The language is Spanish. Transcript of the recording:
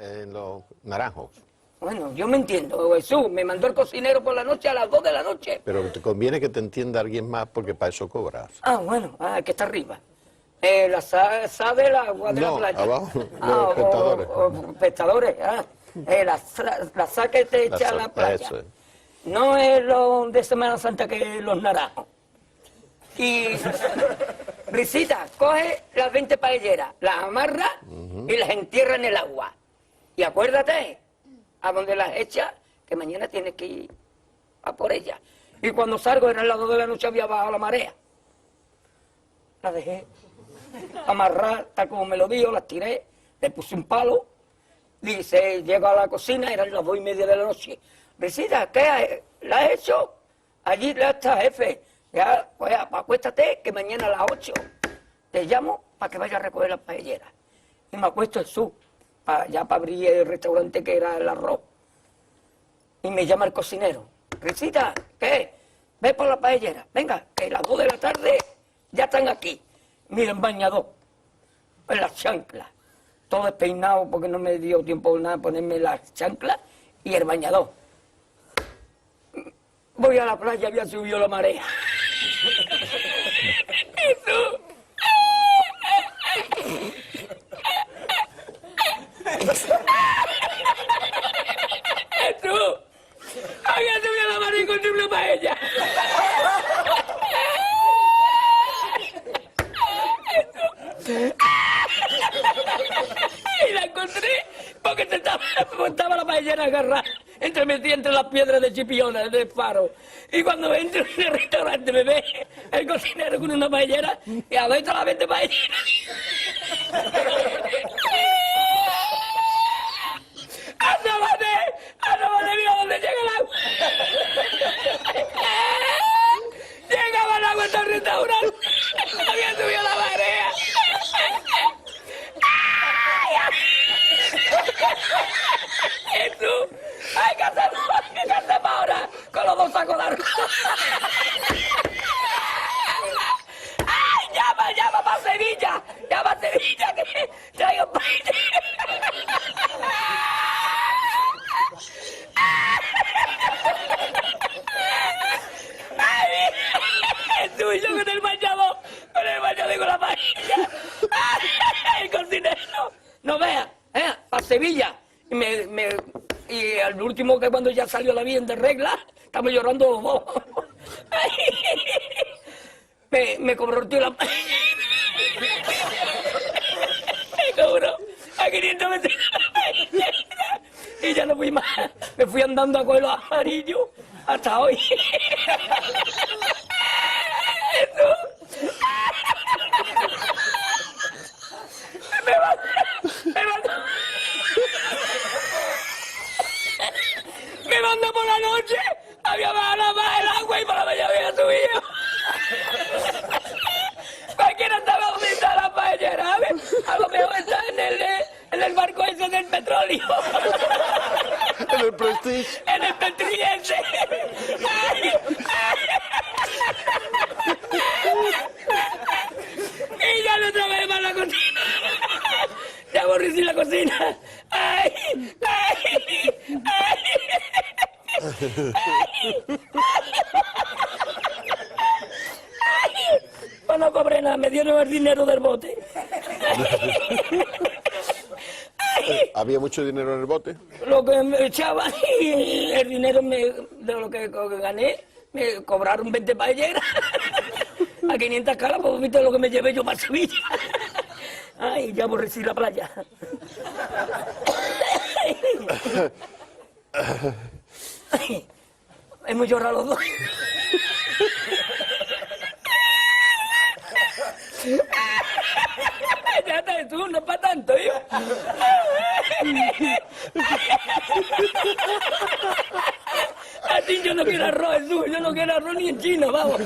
en los naranjos. Bueno, yo me entiendo, Jesús, me mandó el cocinero por la noche a las 2 de la noche. Pero te conviene que te entienda alguien más porque para eso cobras. Ah, bueno, que está arriba. La sa del agua de la playa. Abajo, los pescadores. Pescadores, la sa que te echa a la playa. Eso es. No es lo de Semana Santa que los naranjos. Y Risita, coge las 20 paelleras, las amarra y las entierra en el agua. Y acuérdate, a donde las echas, que mañana tienes que ir a por ellas. Y cuando salgo, eran las 2 de la noche, había bajado la marea. La dejé amarrar, tal como me lo dijo, las tiré, le puse un palo. Dice, llego a la cocina, eran las 2:30 de la noche. Risita, ¿qué la has hecho? Allí ya está, jefe. Ya, pues acuéstate, que mañana a las 8 te llamo para que vayas a recoger las paelleras. Y me acuesto el sur, ya para abrir el restaurante que era el arroz. Y me llama el cocinero. Risita, ¿qué? Ve por la paellera. Venga, que las 2 de la tarde ya están aquí. Miren, bañador, en las chanclas. Todo despeinado porque no me dio tiempo nada ponerme las chanclas y el bañador. Voy a la playa, había subido la marea. Jesús. Jesús. Había subido la marea y encontré una paella. Y la encontré porque estaba la paellera agarrada metida entre las piedras de Chipiona, del faro. Y cuando entro en el restaurante me ve el cocinero con una paellera y adentro la 20 paelleras. ¡Asómate, mira dónde llega el agua! Llegaba el agua hasta el restaurante. Había subido la marea. Jesús, hay que hacer ahora con los 2 sacos de arroz. ¡Ay, llama para Sevilla! ¡Llama a Sevilla que traigo paella! ¡Ay, Jesús, yo con el bañador y con la paella! ¡Ay, el cocinero! No vea, para Sevilla. Y al último, que cuando ya salió la bien de regla, estamos llorando los dos. Me cobró el tío la... Me cobró a 500 metros. Y ya no fui más. Me fui andando a coger los amarillos hasta hoy. Me mandó por la noche, había bajado más el agua y por la mañana había subido. Cualquiera estaba donde está la paellera, ¿sabes? A lo mejor está en el barco ese del petróleo. En el Prestige. En el Petrillense. Y ya no trabajé más la cocina. Ya aborrecí la cocina. ¡Ay! ¡Ay! ¡Ay! Pues no cobré nada, me dieron el dinero del bote. ¿Había mucho dinero en el bote? Lo que me echaban y el dinero de lo que gané, me cobraron 20 paelleras. A 500 calas, pues viste lo que me llevé yo para Sevilla. Ay, ya aborrecí la playa. Ay, hemos llorado los dos. Ya está, tú, no es para tanto, yo. Así yo no quiero arroz, Jesús, yo no quiero arroz ni en chino, vamos.